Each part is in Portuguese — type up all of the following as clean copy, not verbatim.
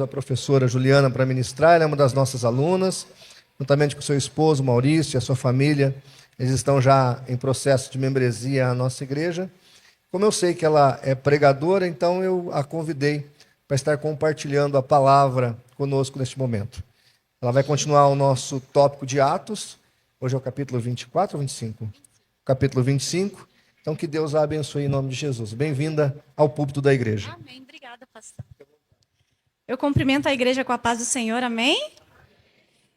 A professora Juliana para ministrar, ela é uma das nossas alunas, juntamente com seu esposo Maurício e a sua família. Eles estão já em processo de membresia à nossa igreja. Como eu sei que ela é pregadora, então eu a convidei para estar compartilhando a palavra conosco neste momento. Ela vai continuar o nosso tópico de Atos. Hoje é o capítulo 24 ou 25? Capítulo 25. Então que Deus a abençoe em nome de Jesus. Bem-vinda ao púlpito da igreja. Amém. Obrigada, pastor. Eu cumprimento a igreja com a paz do Senhor, amém?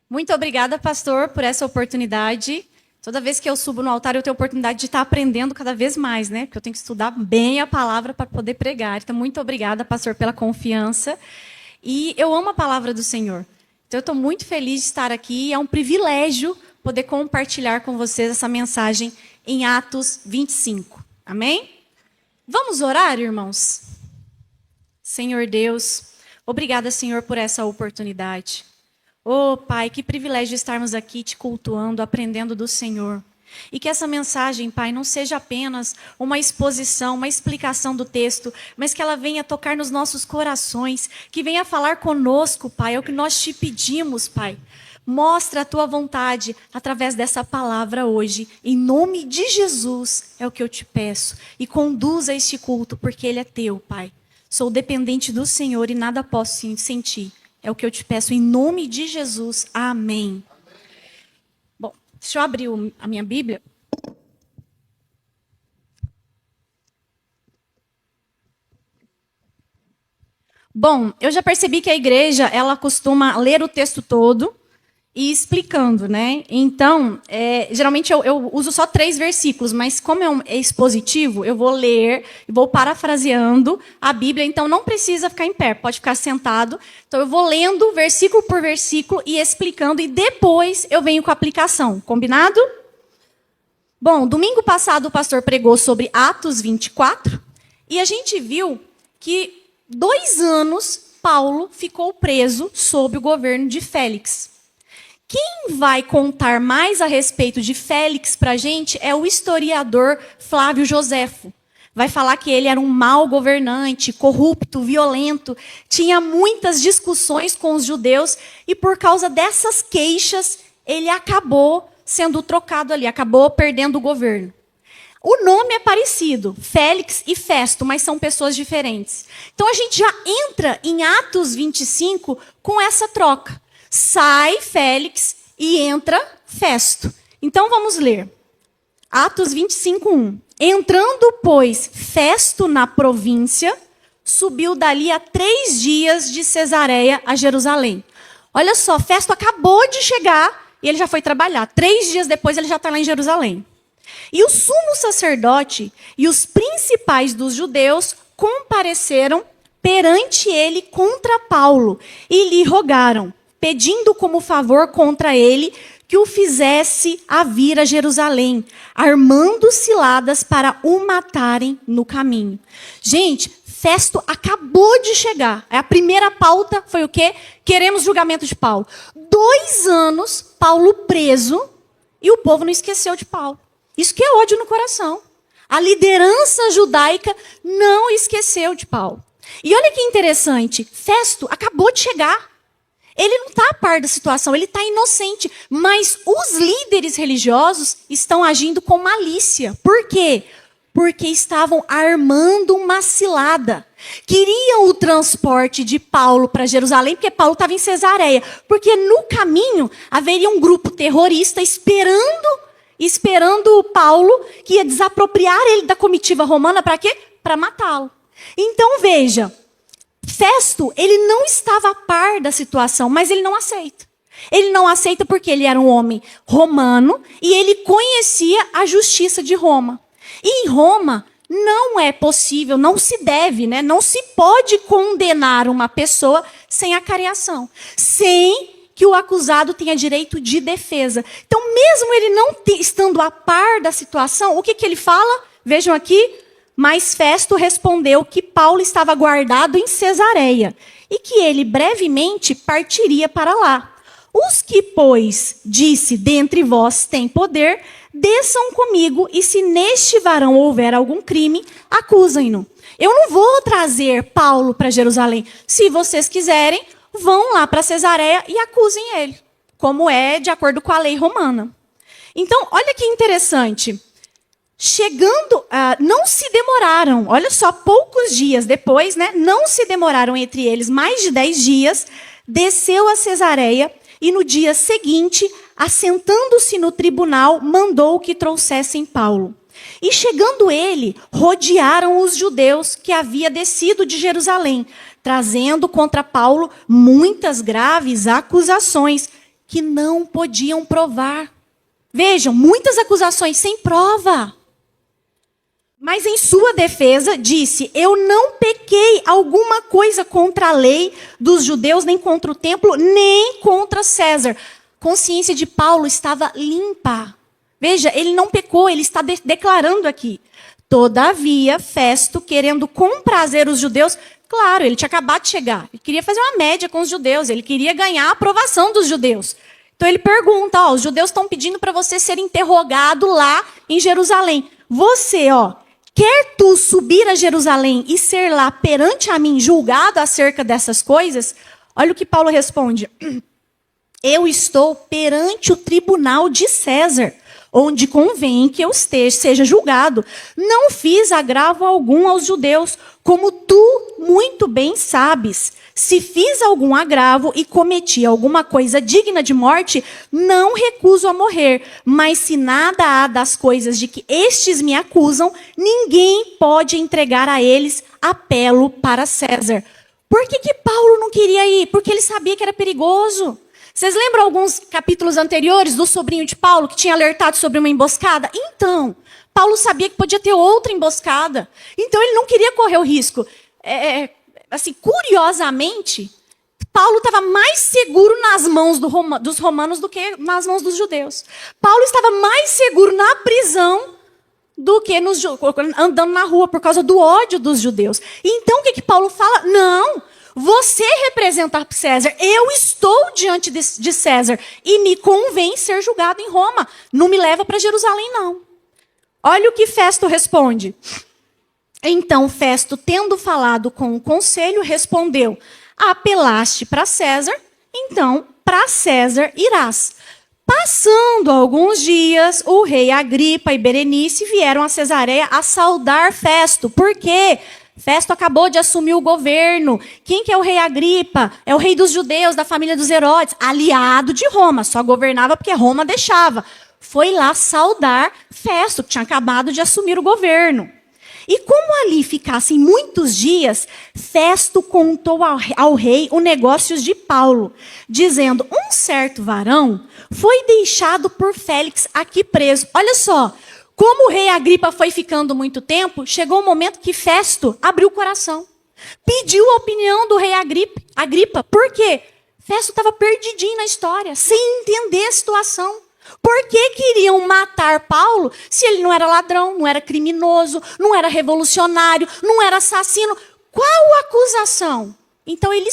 Muito obrigada, pastor, por essa oportunidade. Toda vez que eu subo no altar, eu tenho a oportunidade de estar aprendendo cada vez mais, né? Porque eu tenho que estudar bem a palavra para poder pregar. Então, muito obrigada, pastor, pela confiança. E eu amo a palavra do Senhor. Então, eu estou muito feliz de estar aqui. É um privilégio poder compartilhar com vocês essa mensagem em Atos 25. Amém? Vamos orar, irmãos? Senhor Deus, obrigada, Senhor, por essa oportunidade. Oh, Pai, que privilégio estarmos aqui te cultuando, aprendendo do Senhor. E que essa mensagem, Pai, não seja apenas uma exposição, uma explicação do texto, mas que ela venha tocar nos nossos corações, que venha falar conosco, Pai, é o que nós te pedimos, Pai. Mostra a tua vontade através dessa palavra hoje. Em nome de Jesus é o que eu te peço. E conduza este culto, porque ele é teu, Pai. Sou dependente do Senhor e nada posso sentir. É o que eu te peço em nome de Jesus. Amém. Bom, deixa eu abrir a minha Bíblia. Bom, eu já percebi que a igreja, ela costuma ler o texto todo e explicando, né? Então, geralmente eu uso só 3 versículos, mas como é expositivo, eu vou ler e vou parafraseando a Bíblia, então não precisa ficar em pé, pode ficar sentado. Então eu vou lendo versículo por versículo e explicando, e depois eu venho com a aplicação, combinado? Bom, domingo passado o pastor pregou sobre Atos 24, e a gente viu que 2 anos Paulo ficou preso sob o governo de Félix. Quem vai contar mais a respeito de Félix para a gente é o historiador Flávio Joséfo. Vai falar que ele era um mau governante, corrupto, violento, tinha muitas discussões com os judeus e por causa dessas queixas ele acabou sendo trocado ali, acabou perdendo o governo. O nome é parecido, Félix e Festo, mas são pessoas diferentes. Então a gente já entra em Atos 25 com essa troca. Sai Félix e entra Festo. Então vamos ler. Atos 25:1. Entrando, pois, Festo na província, subiu dali a 3 dias de Cesareia a Jerusalém. Olha só, Festo acabou de chegar e ele já foi trabalhar. 3 dias depois ele já está lá em Jerusalém. E o sumo sacerdote e os principais dos judeus compareceram perante ele contra Paulo e lhe rogaram, pedindo como favor contra ele que o fizesse a vir a Jerusalém, armando ciladas para o matarem no caminho. Gente, Festo acabou de chegar. A primeira pauta foi o quê? Queremos julgamento de Paulo. 2 anos, Paulo preso, e o povo não esqueceu de Paulo. Isso que é ódio no coração. A liderança judaica não esqueceu de Paulo. E olha que interessante, Festo acabou de chegar. Ele não está a par da situação, ele está inocente. Mas os líderes religiosos estão agindo com malícia. Por quê? Porque estavam armando uma cilada. Queriam o transporte de Paulo para Jerusalém, porque Paulo estava em Cesareia. Porque no caminho haveria um grupo terrorista esperando Paulo, que ia desapropriar ele da comitiva romana para quê? Para matá-lo. Então veja, Festo, ele não estava a par da situação, mas ele não aceita. Ele não aceita porque ele era um homem romano e ele conhecia a justiça de Roma. E em Roma não é possível, não se deve, né? Não se pode condenar uma pessoa sem acareação, sem que o acusado tenha direito de defesa. Então, mesmo ele não estando a par da situação, o que ele fala? Vejam aqui. Mas Festo respondeu que Paulo estava guardado em Cesareia e que ele brevemente partiria para lá. Os que, pois, disse, dentre vós tem poder, desçam comigo e se neste varão houver algum crime, acusem-no. Eu não vou trazer Paulo para Jerusalém. Se vocês quiserem, vão lá para Cesareia e acusem ele, como é de acordo com a lei romana. Então, olha que interessante. Chegando, não se demoraram, olha só, poucos dias depois, né, não se demoraram entre eles mais de 10 dias, desceu a Cesareia e no dia seguinte, assentando-se no tribunal, mandou que trouxessem Paulo. E chegando ele, rodearam os judeus que havia descido de Jerusalém, trazendo contra Paulo muitas graves acusações que não podiam provar. Vejam, muitas acusações sem prova. Mas em sua defesa disse, eu não pequei alguma coisa contra a lei dos judeus, nem contra o templo, nem contra César. Consciência de Paulo estava limpa. Veja, ele não pecou, ele está declarando aqui. Todavia, Festo, querendo comprazer os judeus, claro, ele tinha acabado de chegar. Ele queria fazer uma média com os judeus, ele queria ganhar a aprovação dos judeus. Então ele pergunta, os judeus estão pedindo para você ser interrogado lá em Jerusalém. Você, quer tu subir a Jerusalém e ser lá perante a mim julgado acerca dessas coisas? Olha o que Paulo responde. Eu estou perante o tribunal de César, onde convém que eu seja julgado. Não fiz agravo algum aos judeus, como tu muito bem sabes. Se fiz algum agravo e cometi alguma coisa digna de morte, não recuso a morrer. Mas se nada há das coisas de que estes me acusam, ninguém pode entregar a eles apelo para César. Por que Paulo não queria ir? Porque ele sabia que era perigoso. Vocês lembram alguns capítulos anteriores do sobrinho de Paulo, que tinha alertado sobre uma emboscada? Então, Paulo sabia que podia ter outra emboscada. Então, ele não queria correr o risco. Assim, curiosamente, Paulo estava mais seguro nas mãos dos romanos do que nas mãos dos judeus. Paulo estava mais seguro na prisão do que andando na rua por causa do ódio dos judeus. Então, o que Paulo fala? Não, você representa César. Eu estou diante de César e me convém ser julgado em Roma. Não me leva para Jerusalém, não. Olha o que Festo responde. Então, Festo, tendo falado com o conselho, respondeu, apelaste para César, então para César irás. Passando alguns dias, o rei Agripa e Berenice vieram a Cesareia a saudar Festo. Por quê? Festo acabou de assumir o governo. Quem que é o rei Agripa? É o rei dos judeus, da família dos Herodes, aliado de Roma, só governava porque Roma deixava. Foi lá saudar Festo, que tinha acabado de assumir o governo. E como ali ficassem muitos dias, Festo contou ao rei os negócios de Paulo, dizendo, um certo varão foi deixado por Félix aqui preso. Olha só, como o rei Agripa foi ficando muito tempo, chegou o momento que Festo abriu o coração. Pediu a opinião do rei Agripa. Por quê? Festo estava perdidinho na história, sem entender a situação. Por que queriam matar Paulo se ele não era ladrão, não era criminoso, não era revolucionário, não era assassino? Qual acusação? Então ele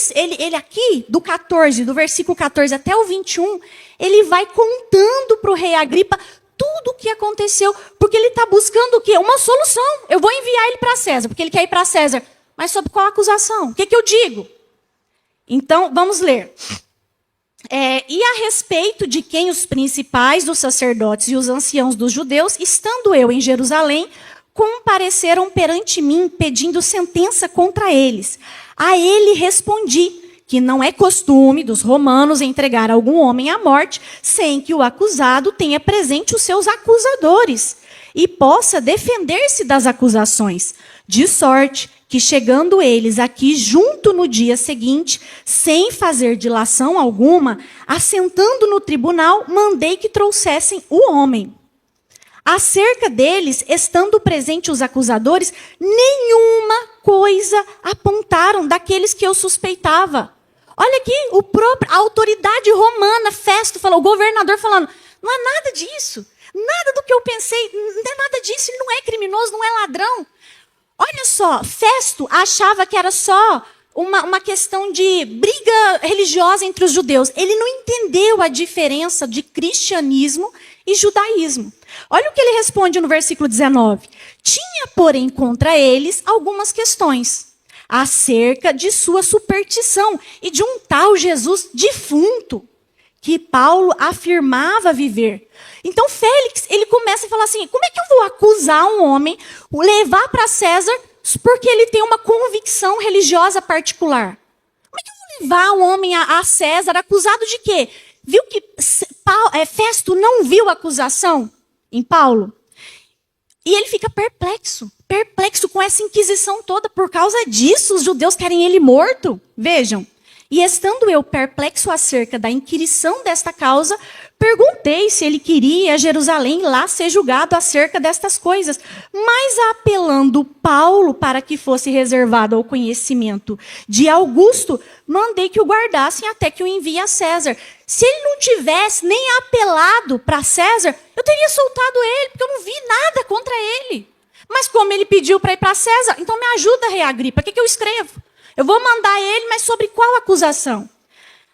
aqui, do versículo 14 até o 21, ele vai contando para o rei Agripa tudo o que aconteceu, porque ele está buscando o quê? Uma solução. Eu vou enviar ele para César, porque ele quer ir para César. Mas sobre qual acusação? O que eu digo? Então, vamos ler. E a respeito de quem os principais dos sacerdotes e os anciãos dos judeus, estando eu em Jerusalém, compareceram perante mim, pedindo sentença contra eles. A ele respondi que não é costume dos romanos entregar algum homem à morte, sem que o acusado tenha presente os seus acusadores e possa defender-se das acusações, de sorte que, chegando eles aqui junto no dia seguinte, sem fazer dilação alguma, assentando no tribunal, mandei que trouxessem o homem. Acerca deles, estando presentes os acusadores, nenhuma coisa apontaram daqueles que eu suspeitava. Olha aqui, a autoridade romana, Festo, falou, o governador falando, não há nada disso, nada do que eu pensei, não é nada disso, ele não é criminoso, não é ladrão. Olha só, Festo achava que era só uma questão de briga religiosa entre os judeus. Ele não entendeu a diferença de cristianismo e judaísmo. Olha o que ele responde no versículo 19. Tinha, porém, contra eles algumas questões. acerca de sua superstição e de um tal Jesus defunto que Paulo afirmava viver. Então Félix, ele começa a falar assim, como é que eu vou acusar um homem, levar para César, porque ele tem uma convicção religiosa particular? Como é que eu vou levar um homem a César acusado de quê? Viu que Festo não viu a acusação em Paulo? E ele fica perplexo com essa inquisição toda. Por causa disso, os judeus querem ele morto. Vejam. E estando eu perplexo acerca da inquirição desta causa, perguntei se ele queria ir a Jerusalém lá ser julgado acerca destas coisas. Mas apelando Paulo para que fosse reservado ao conhecimento de Augusto, mandei que o guardassem até que o envie a César. Se ele não tivesse nem apelado para César, eu teria soltado ele, porque eu não vi nada contra ele. Mas como ele pediu para ir para César, então me ajuda, rei Agripa, o que eu escrevo? Eu vou mandar ele, mas sobre qual acusação?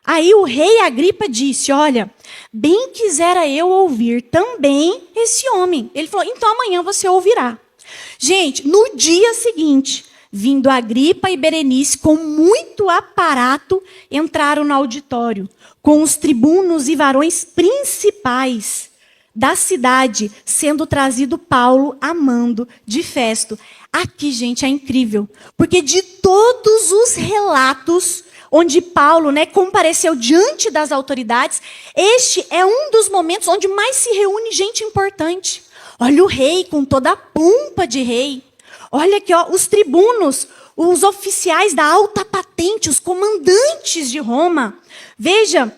Aí o rei Agripa disse, olha, bem quisera eu ouvir também esse homem. Ele falou, então amanhã você ouvirá. Gente, no dia seguinte, vindo Agripa e Berenice com muito aparato, entraram no auditório, com os tribunos e varões principais da cidade, sendo trazido Paulo a mando de Festo. Aqui, gente, é incrível, porque de todos os relatos onde Paulo, compareceu diante das autoridades, este é um dos momentos onde mais se reúne gente importante. Olha o rei com toda a pompa de rei. Olha aqui, os tribunos, os oficiais da alta patente, os comandantes de Roma. Veja,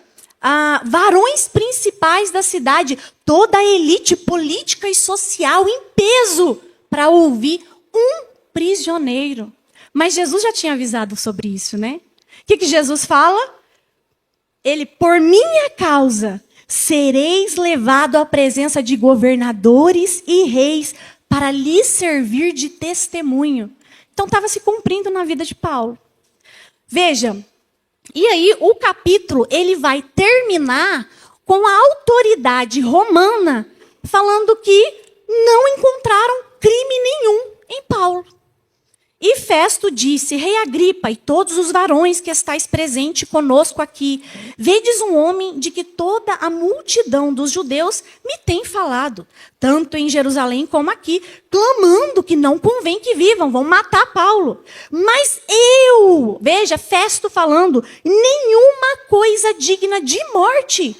varões principais da cidade, toda a elite política e social em peso para ouvir um prisioneiro. Mas Jesus já tinha avisado sobre isso, né? O que Jesus fala? Ele, por minha causa, sereis levado à presença de governadores e reis para lhes servir de testemunho. Então estava se cumprindo na vida de Paulo. Veja, e aí o capítulo ele vai terminar com a autoridade romana falando que não encontraram crime nenhum em Paulo. E Festo disse, rei Agripa e todos os varões que estáis presentes conosco aqui, vedes um homem de que toda a multidão dos judeus me tem falado, tanto em Jerusalém como aqui, clamando que não convém que vivam, vão matar Paulo. Mas eu, veja, Festo falando, nenhuma coisa digna de morte.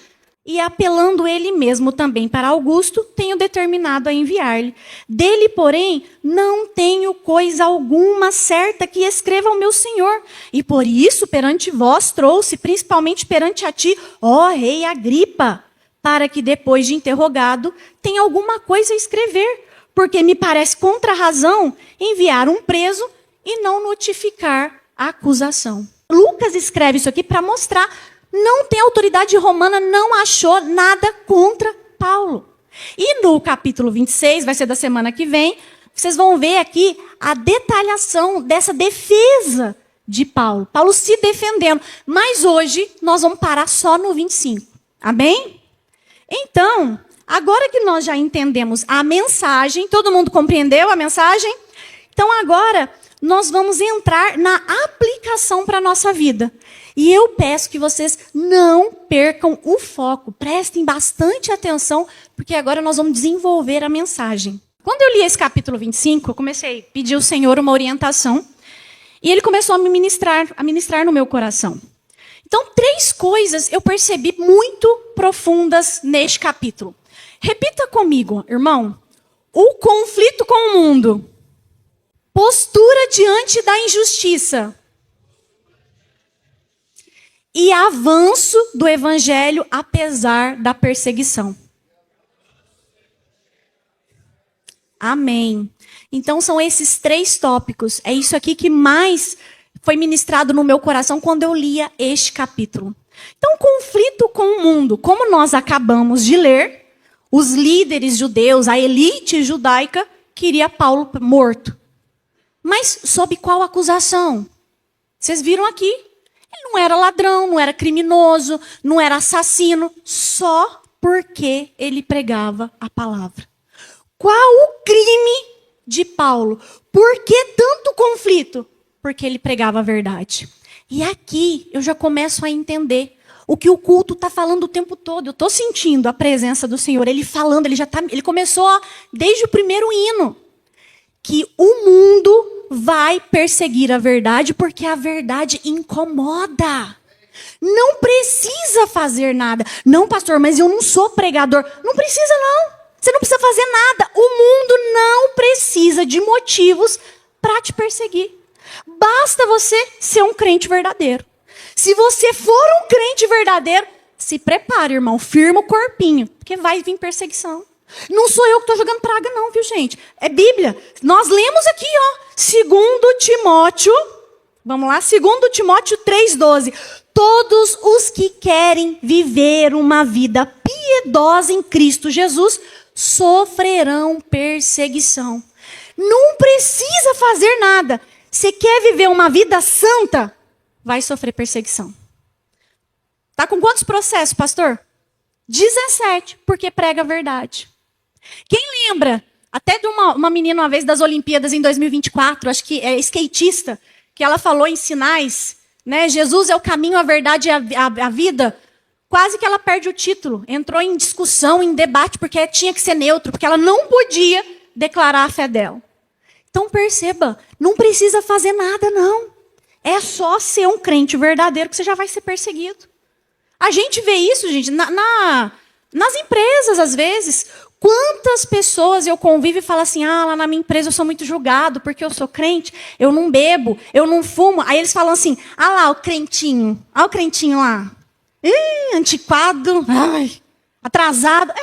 E apelando ele mesmo também para Augusto, tenho determinado a enviar-lhe. Dele, porém, não tenho coisa alguma certa que escreva ao meu senhor. E por isso, perante vós, trouxe, principalmente perante a ti, ó rei Agripa, para que depois de interrogado, tenha alguma coisa a escrever. Porque me parece contra a razão enviar um preso e não notificar a acusação. Lucas escreve isso aqui para mostrar. Não tem autoridade romana, não achou nada contra Paulo. E no capítulo 26, vai ser da semana que vem, vocês vão ver aqui a detalhação dessa defesa de Paulo. Paulo se defendendo. Mas hoje nós vamos parar só no 25. Amém? Então, agora que nós já entendemos a mensagem, todo mundo compreendeu a mensagem? Então agora nós vamos entrar na aplicação para a nossa vida. E eu peço que vocês não percam o foco. Prestem bastante atenção, porque agora nós vamos desenvolver a mensagem. Quando eu li esse capítulo 25, eu comecei a pedir ao Senhor uma orientação. E Ele começou a ministrar no meu coração. Então, 3 coisas eu percebi muito profundas neste capítulo. Repita comigo, irmão. O conflito com o mundo. Postura diante da injustiça. E avanço do evangelho apesar da perseguição. Amém. Então são esses 3 tópicos. É isso aqui que mais foi ministrado no meu coração quando eu lia este capítulo. Então, conflito com o mundo. Como nós acabamos de ler, os líderes judeus, a elite judaica, queria Paulo morto. Mas sob qual acusação? Vocês viram aqui? Ele não era ladrão, não era criminoso, não era assassino, só porque ele pregava a palavra. Qual o crime de Paulo? Por que tanto conflito? porque ele pregava a verdade. E aqui eu já começo a entender o que o culto está falando o tempo todo. Eu estou sentindo a presença do Senhor. Ele falando, ele começou desde o primeiro hino. Que o mundo vai perseguir a verdade porque a verdade incomoda. Não precisa fazer nada. Não, pastor, mas eu não sou pregador. Não precisa, não. Você não precisa fazer nada. O mundo não precisa de motivos para te perseguir. Basta você ser um crente verdadeiro. Se você for um crente verdadeiro, se prepare, irmão. Firma o corpinho, porque vai vir perseguição. Não sou eu que estou jogando praga, não, viu, gente? É Bíblia. Nós lemos aqui, ó, 2 Timóteo, vamos lá, 2 Timóteo 3,12. Todos os que querem viver uma vida piedosa em Cristo Jesus sofrerão perseguição. Não precisa fazer nada. Você quer viver uma vida santa? Vai sofrer perseguição. Tá com quantos processos, pastor? 17, porque prega a verdade. Quem lembra, até de uma menina uma vez das Olimpíadas em 2024, acho que é skatista, que ela falou em sinais, né? Jesus é o caminho, a verdade e a vida. Quase que ela perde o título. Entrou em discussão, em debate, porque tinha que ser neutro, porque ela não podia declarar a fé dela. Então perceba, não precisa fazer nada, não. É só ser um crente verdadeiro que você já vai ser perseguido. A gente vê isso, gente, nas empresas, às vezes. Quantas pessoas eu convivo e falo assim, lá na minha empresa eu sou muito julgado porque eu sou crente, eu não bebo, eu não fumo. Aí eles falam assim, lá o crentinho, olha o crentinho lá. Antiquado, atrasado.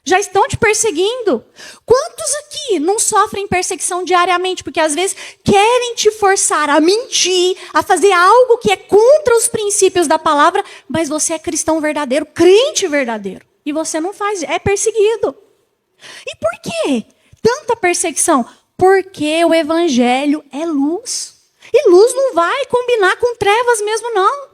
Já estão te perseguindo. Quantos aqui não sofrem perseguição diariamente? Porque às vezes querem te forçar a mentir, a fazer algo que é contra os princípios da palavra, mas você é cristão verdadeiro, crente verdadeiro. E você não faz, é perseguido. E por quê tanta perseguição? Porque o evangelho é luz. E luz não vai combinar com trevas mesmo, não.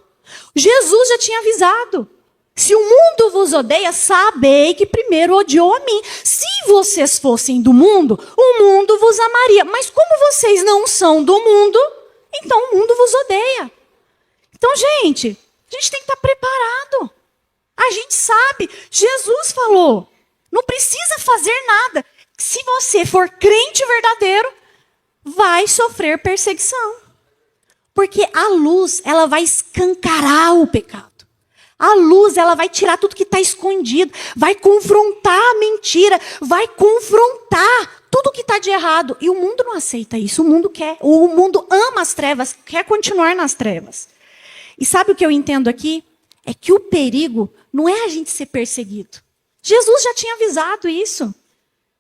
Jesus já tinha avisado. Se o mundo vos odeia, sabei que primeiro odiou a mim. Se vocês fossem do mundo, o mundo vos amaria. Mas como vocês não são do mundo, então o mundo vos odeia. Então, gente, a gente tem que estar preparado. A gente sabe, Jesus falou, não precisa fazer nada. Se você for crente verdadeiro, vai sofrer perseguição. Porque a luz, ela vai escancarar o pecado. A luz, ela vai tirar tudo que está escondido, vai confrontar a mentira, vai confrontar tudo que está de errado. E o mundo não aceita isso, o mundo ama as trevas, quer continuar nas trevas. E sabe o que eu entendo aqui? É que o perigo não é a gente ser perseguido. Jesus já tinha avisado isso.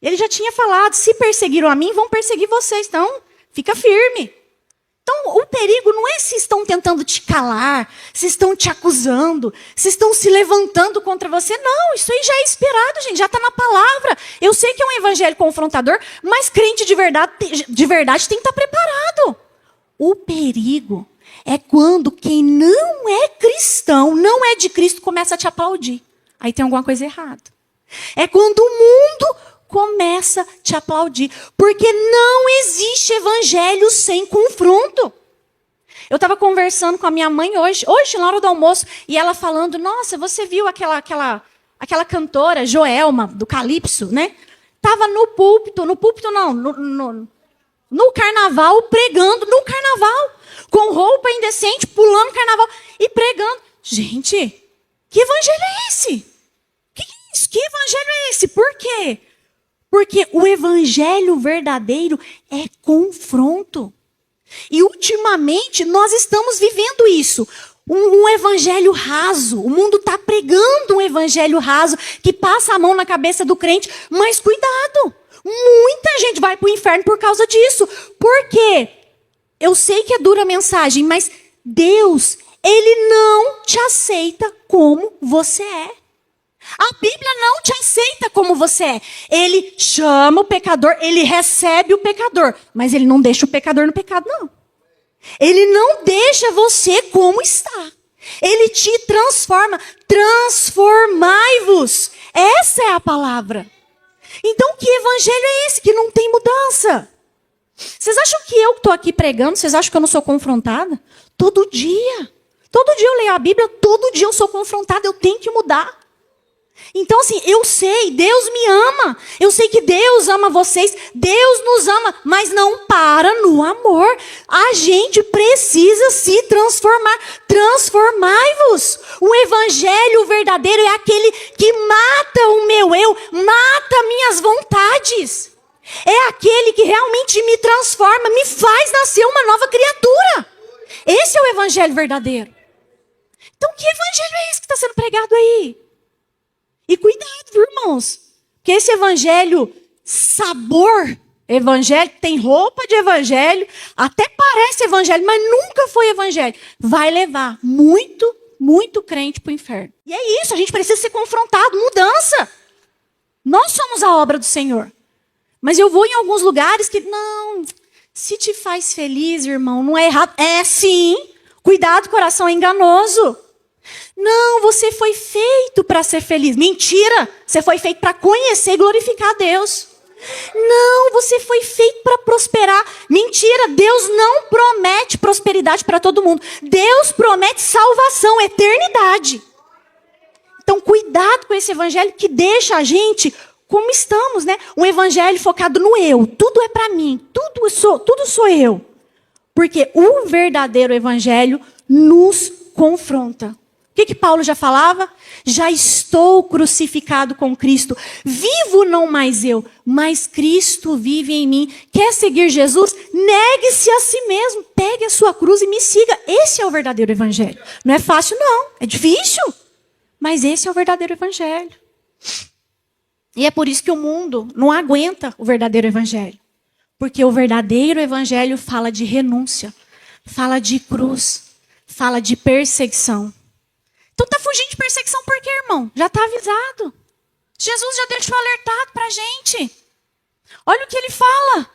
Ele já tinha falado, se perseguiram a mim, vão perseguir vocês. Então, fica firme. Então, o perigo não é se estão tentando te calar, se estão te acusando, se estão se levantando contra você. Não, isso aí já é esperado, gente, já está na palavra. Eu sei que é um evangelho confrontador, mas crente de verdade tem que estar preparado. O perigo é quando quem não é cristão, não é de Cristo, começa a te aplaudir. Aí tem alguma coisa errada. É quando o mundo começa a te aplaudir. Porque não existe evangelho sem confronto. Eu estava conversando com a minha mãe hoje na hora do almoço, e ela falando, nossa, você viu aquela cantora, Joelma, do Calypso, né? Estava no púlpito não, no carnaval, pregando no carnaval, com roupa indecente, pulando carnaval e pregando. Gente, que evangelho é esse? Que isso? Que evangelho é esse? Por quê? Porque o evangelho verdadeiro é confronto. E ultimamente nós estamos vivendo isso. Um evangelho raso. O mundo está pregando um evangelho raso que passa a mão na cabeça do crente. Mas cuidado, muita gente vai para o inferno por causa disso. Por quê? Eu sei que é dura a mensagem, mas Deus, Ele não te aceita como você é. A Bíblia não te aceita como você é. Ele chama o pecador, ele recebe o pecador, mas ele não deixa o pecador no pecado, não. Ele não deixa você como está. Ele te transforma. Transformai-vos. Essa é a palavra. Então, que evangelho é esse que não tem mudança? Vocês acham que eu que estou aqui pregando, vocês acham que eu não sou confrontada? Todo dia. Todo dia eu leio a Bíblia, todo dia eu sou confrontada, eu tenho que mudar. Então, assim, eu sei, Deus me ama. Eu sei que Deus ama vocês, Deus nos ama, mas não para no amor. A gente precisa se transformar. Transformai-vos. O evangelho verdadeiro é aquele que mata o meu eu, mata minhas vontades. É aquele que realmente me transforma, me faz nascer uma nova criatura. Esse é o evangelho verdadeiro. Então, que evangelho é esse que está sendo pregado aí? E cuidado, viu, irmãos? Porque esse evangelho, sabor, evangelho, tem roupa de evangelho, até parece evangelho, mas nunca foi evangelho. Vai levar muito, muito crente para o inferno. E é isso, a gente precisa ser confrontado, mudança. Nós somos a obra do Senhor. Mas eu vou em alguns lugares que, não, se te faz feliz, irmão, não é errado. É sim, cuidado, coração é enganoso. Não, você foi feito para ser feliz. Mentira! Você foi feito para conhecer e glorificar a Deus. Não, você foi feito para prosperar. Mentira! Deus não promete prosperidade para todo mundo. Deus promete salvação, eternidade. Então, cuidado com esse evangelho que deixa a gente como estamos, né? Um evangelho focado no eu. Tudo é para mim, tudo sou eu. Porque o verdadeiro evangelho nos confronta. O que Paulo já falava? Já estou crucificado com Cristo. Vivo não mais eu, mas Cristo vive em mim. Quer seguir Jesus? Negue-se a si mesmo. Pegue a sua cruz e me siga. Esse é o verdadeiro evangelho. Não é fácil, não. É difícil. Mas esse é o verdadeiro evangelho. E é por isso que o mundo não aguenta o verdadeiro evangelho. Porque o verdadeiro evangelho fala de renúncia, fala de cruz, fala de perseguição. Então tá fugindo de perseguição por quê, irmão? Já está avisado. Jesus já deixou alertado para a gente. Olha o que ele fala.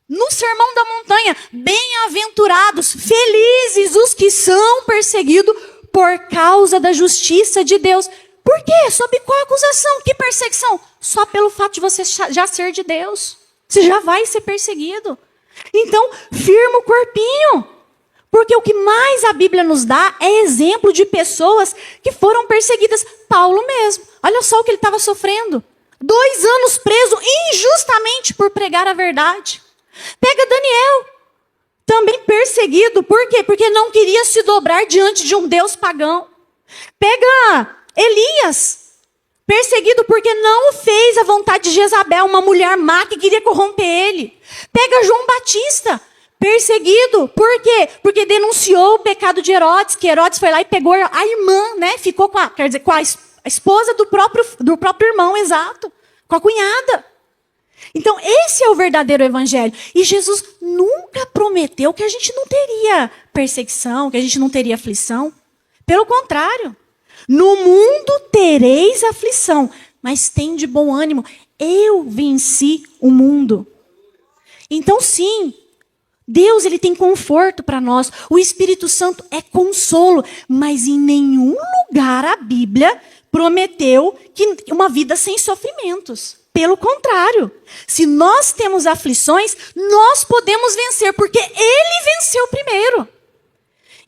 No Sermão da Montanha. Bem-aventurados, felizes os que são perseguidos por causa da justiça de Deus. Por quê? Sob qual acusação? Que perseguição? Só pelo fato de você já ser de Deus. Você já vai ser perseguido. Então, firma o corpinho. Porque o que mais a Bíblia nos dá é exemplo de pessoas que foram perseguidas. Paulo mesmo. Olha só o que ele estava sofrendo. 2 anos preso injustamente por pregar a verdade. Pega Daniel. Também perseguido. Por quê? Porque não queria se dobrar diante de um Deus pagão. Pega Elias. Perseguido porque não fez a vontade de Jezabel, uma mulher má que queria corromper ele. Pega João Batista. Perseguido, por quê? Porque denunciou o pecado de Herodes, que Herodes foi lá e pegou a irmã, né? Ficou com a esposa do próprio irmão, exato, com a cunhada. Então, esse é o verdadeiro evangelho. E Jesus nunca prometeu que a gente não teria perseguição, que a gente não teria aflição. Pelo contrário, no mundo tereis aflição, mas tem de bom ânimo. Eu venci o mundo. Então, sim, Deus, ele tem conforto para nós. O Espírito Santo é consolo. Mas em nenhum lugar a Bíblia prometeu que uma vida sem sofrimentos. Pelo contrário, se nós temos aflições, nós podemos vencer, porque Ele venceu primeiro.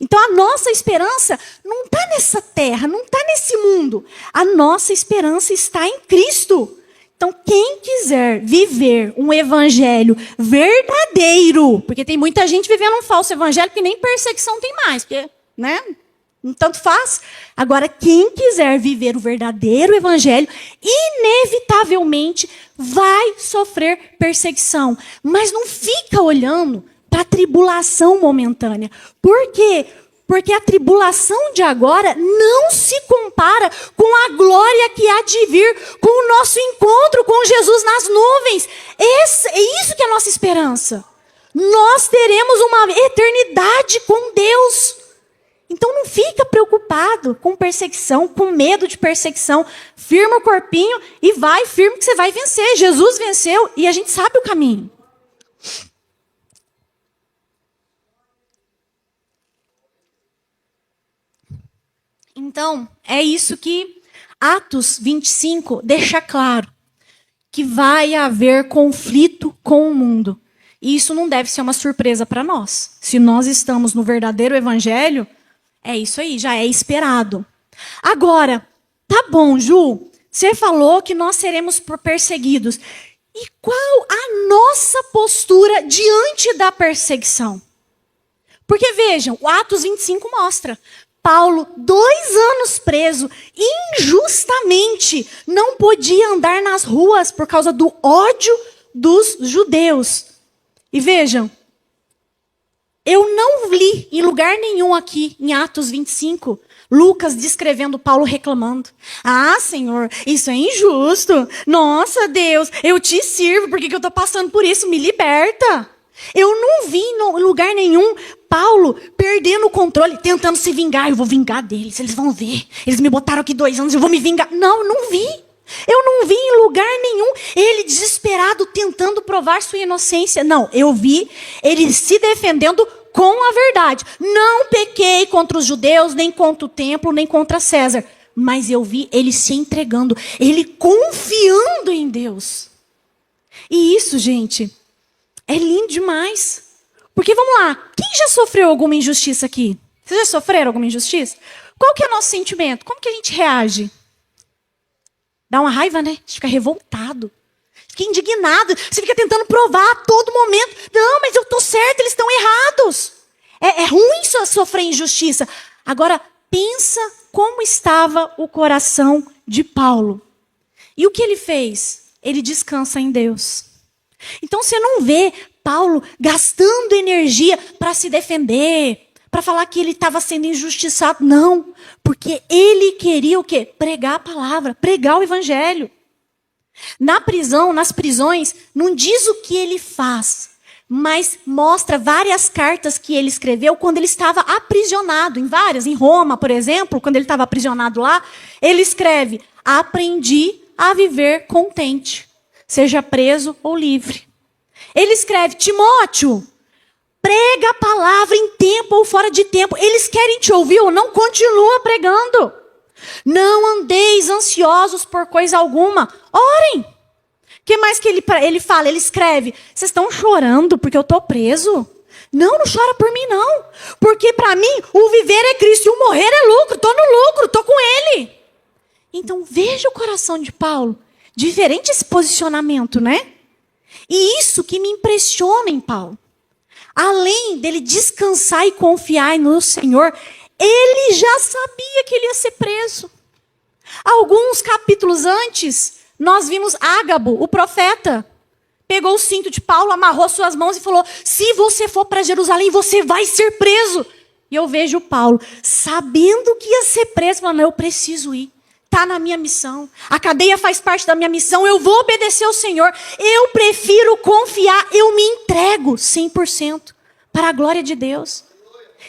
Então a nossa esperança não está nessa terra, não está nesse mundo. A nossa esperança está em Cristo. Então, quem quiser viver um evangelho verdadeiro, porque tem muita gente vivendo um falso evangelho que nem perseguição tem mais, porque, né? Tanto faz. Agora, quem quiser viver o verdadeiro evangelho, inevitavelmente vai sofrer perseguição. Mas não fica olhando para a tribulação momentânea. Por quê? Porque a tribulação de agora não se compara com a glória que há de vir, com o nosso encontro com Jesus nas nuvens. É isso que é a nossa esperança. Nós teremos uma eternidade com Deus. Então não fica preocupado com perseguição, com medo de perseguição. Firma o corpinho e vai, firme que você vai vencer. Jesus venceu e a gente sabe o caminho. Então, é isso que Atos 25 deixa claro. Que vai haver conflito com o mundo. E isso não deve ser uma surpresa para nós. Se nós estamos no verdadeiro evangelho, é isso aí, já é esperado. Agora, tá bom, Ju, você falou que nós seremos perseguidos. E qual a nossa postura diante da perseguição? Porque vejam, o Atos 25 mostra. Paulo, 2 anos preso, injustamente, não podia andar nas ruas por causa do ódio dos judeus. E vejam, eu não li em lugar nenhum aqui, em Atos 25, Lucas descrevendo Paulo reclamando. Ah, Senhor, isso é injusto. Nossa, Deus, eu te sirvo, por que eu estou passando por isso? Me liberta. Eu não vi em lugar nenhum Paulo perdendo o controle, tentando se vingar. Eu vou vingar deles, eles vão ver. Eles me botaram aqui 2 anos, eu vou me vingar. Não, eu não vi. Eu não vi em lugar nenhum ele desesperado tentando provar sua inocência. Não, eu vi ele se defendendo com a verdade. Não pequei contra os judeus, nem contra o templo, nem contra César. Mas eu vi ele se entregando, ele confiando em Deus. E isso, gente, é lindo demais. Porque, vamos lá, quem já sofreu alguma injustiça aqui? Vocês já sofreram alguma injustiça? Qual que é o nosso sentimento? Como que a gente reage? Dá uma raiva, né? A gente fica revoltado. Fica indignado. Você fica tentando provar a todo momento. Não, mas eu estou certo, eles estão errados. É ruim sofrer injustiça. Agora, pensa como estava o coração de Paulo. E o que ele fez? Ele descansa em Deus. Então você não vê Paulo gastando energia para se defender, para falar que ele estava sendo injustiçado. Não, porque ele queria o quê? Pregar a palavra, pregar o evangelho. Na prisão, nas prisões, não diz o que ele faz, mas mostra várias cartas que ele escreveu quando ele estava aprisionado, em Roma, por exemplo, quando ele estava aprisionado lá, ele escreve: aprendi a viver contente, seja preso ou livre. Ele escreve: Timóteo, prega a palavra em tempo ou fora de tempo. Eles querem te ouvir ou não? Continua pregando. Não andeis ansiosos por coisa alguma. Orem. O que mais que ele fala? Ele escreve: vocês estão chorando porque eu estou preso? Não chora por mim não. Porque para mim o viver é Cristo e o morrer é lucro. Estou no lucro, estou com Ele. Então veja o coração de Paulo. Diferente esse posicionamento, né? E isso que me impressiona em Paulo. Além dele descansar e confiar no Senhor, ele já sabia que ele ia ser preso. Alguns capítulos antes, nós vimos Ágabo, o profeta. Pegou o cinto de Paulo, amarrou suas mãos e falou: se você for para Jerusalém, você vai ser preso. E eu vejo Paulo, sabendo que ia ser preso, falando: eu preciso ir. Está na minha missão. A cadeia faz parte da minha missão. Eu vou obedecer ao Senhor. Eu prefiro confiar. Eu me entrego 100% para a glória de Deus.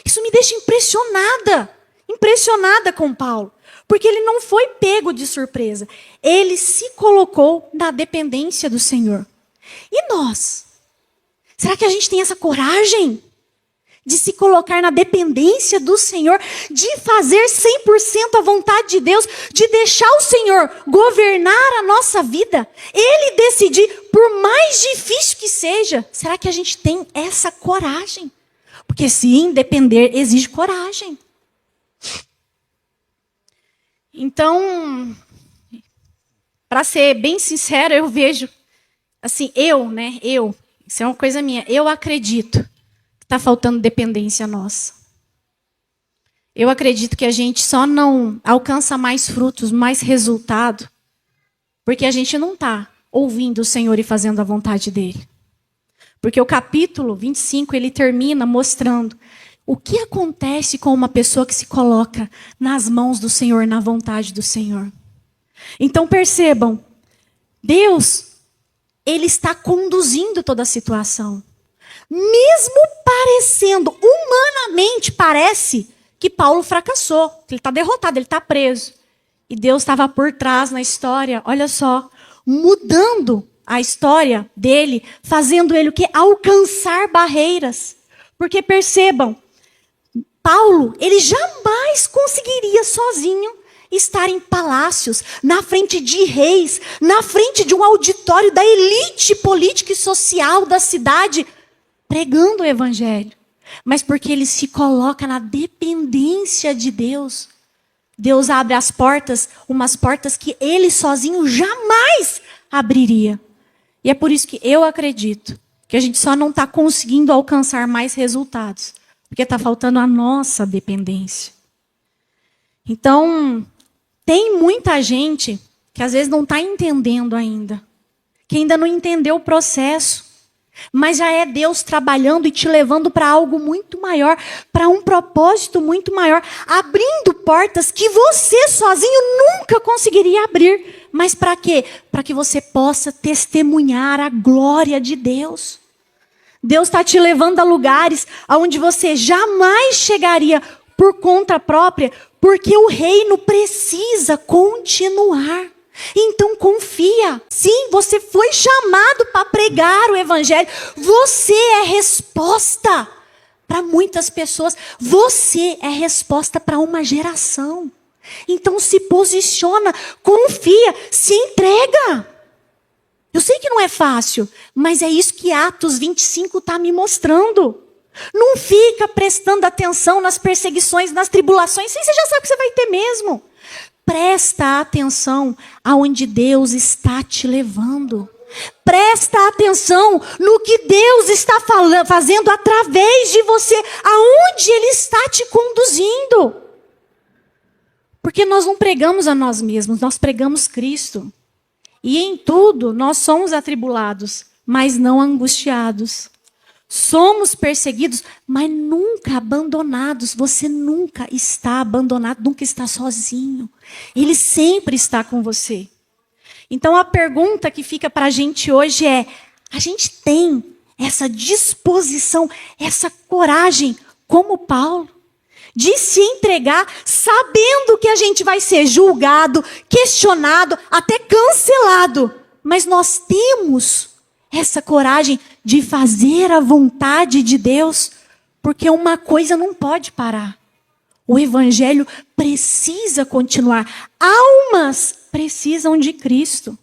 Isso me deixa impressionada. Impressionada com Paulo. Porque ele não foi pego de surpresa. Ele se colocou na dependência do Senhor. E nós? Será que a gente tem essa coragem de se colocar na dependência do Senhor, de fazer 100% a vontade de Deus, de deixar o Senhor governar a nossa vida, Ele decidir, por mais difícil que seja? Será que a gente tem essa coragem? Porque sim, depender exige coragem. Então, para ser bem sincera, eu vejo, assim, isso é uma coisa minha, eu acredito está faltando dependência nossa. Eu acredito que a gente só não alcança mais frutos, mais resultado, porque a gente não está ouvindo o Senhor e fazendo a vontade dEle. Porque o capítulo 25, ele termina mostrando o que acontece com uma pessoa que se coloca nas mãos do Senhor, na vontade do Senhor. Então percebam, Deus, Ele está conduzindo toda a situação. Mesmo parecendo, humanamente parece que Paulo fracassou, que ele está derrotado, ele está preso. E Deus estava por trás na história, olha só, mudando a história dele, fazendo ele o quê? Alcançar barreiras. Porque percebam, Paulo, ele jamais conseguiria sozinho estar em palácios, na frente de reis, na frente de um auditório da elite política e social da cidade, pregando o evangelho, mas porque ele se coloca na dependência de Deus. Deus abre as portas, umas portas que ele sozinho jamais abriria. E é por isso que eu acredito que a gente só não está conseguindo alcançar mais resultados, porque está faltando a nossa dependência. Então, tem muita gente que às vezes não está entendendo ainda, que ainda não entendeu o processo, mas já é Deus trabalhando e te levando para algo muito maior, para um propósito muito maior, abrindo portas que você sozinho nunca conseguiria abrir. Mas para quê? Para que você possa testemunhar a glória de Deus. Deus está te levando a lugares onde você jamais chegaria por conta própria, porque o reino precisa continuar. Então confia. Sim, você foi chamado para pregar o evangelho. Você é resposta para muitas pessoas. Você é resposta para uma geração. Então se posiciona, confia, se entrega. Eu sei que não é fácil, mas é isso que Atos 25 está me mostrando. Não fica prestando atenção nas perseguições, nas tribulações, você já sabe que você vai ter mesmo. Presta atenção aonde Deus está te levando. Presta atenção no que Deus está fazendo através de você, aonde Ele está te conduzindo. Porque nós não pregamos a nós mesmos, nós pregamos Cristo. E em tudo nós somos atribulados, mas não angustiados. Somos perseguidos, mas nunca abandonados. Você nunca está abandonado, nunca está sozinho. Ele sempre está com você. Então a pergunta que fica para a gente hoje é: a gente tem essa disposição, essa coragem, como Paulo, de se entregar, sabendo que a gente vai ser julgado, questionado, até cancelado. Mas nós temos essa coragem de fazer a vontade de Deus, porque uma coisa não pode parar. O evangelho precisa continuar. Almas precisam de Cristo.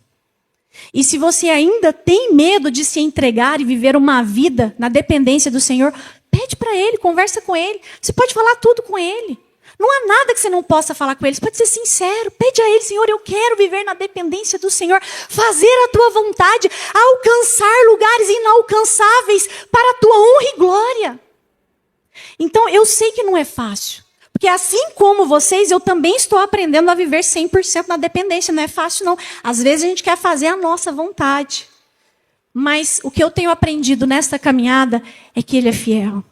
E se você ainda tem medo de se entregar e viver uma vida na dependência do Senhor, pede para Ele, conversa com Ele. Você pode falar tudo com Ele. Não há nada que você não possa falar com Ele. Você pode ser sincero. Pede a Ele: Senhor, eu quero viver na dependência do Senhor. Fazer a Tua vontade. Alcançar lugares inalcançáveis para a Tua honra e glória. Então, eu sei que não é fácil. Porque assim como vocês, eu também estou aprendendo a viver 100% na dependência. Não é fácil, não. Às vezes a gente quer fazer a nossa vontade. Mas o que eu tenho aprendido nesta caminhada é que Ele é fiel.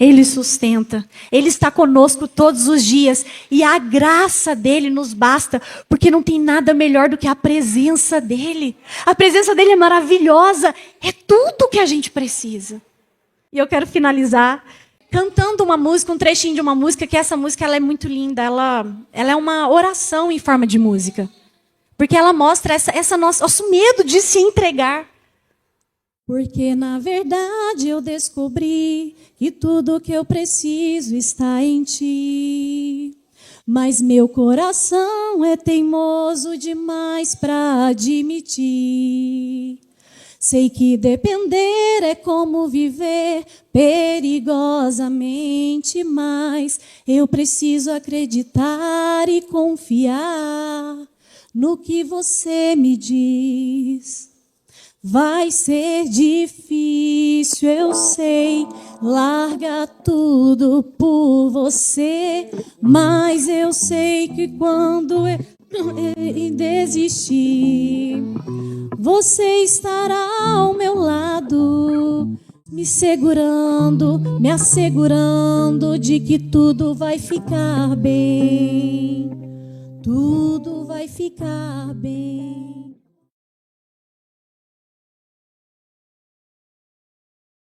Ele sustenta. Ele está conosco todos os dias. E a graça dele nos basta. Porque não tem nada melhor do que a presença dele. A presença dele é maravilhosa. É tudo que a gente precisa. E eu quero finalizar cantando uma música, um trechinho de uma música, que essa música ela é muito linda. Ela é uma oração em forma de música. Porque ela mostra nosso medo de se entregar. Porque na verdade eu descobri que tudo que eu preciso está em Ti. Mas meu coração é teimoso demais para admitir. Sei que depender é como viver perigosamente, mas eu preciso acreditar e confiar no que você me diz. Vai ser difícil, eu sei, larga tudo por você, mas eu sei que quando eu desistir, você estará ao meu lado, me segurando, me assegurando de que tudo vai ficar bem, tudo vai ficar bem.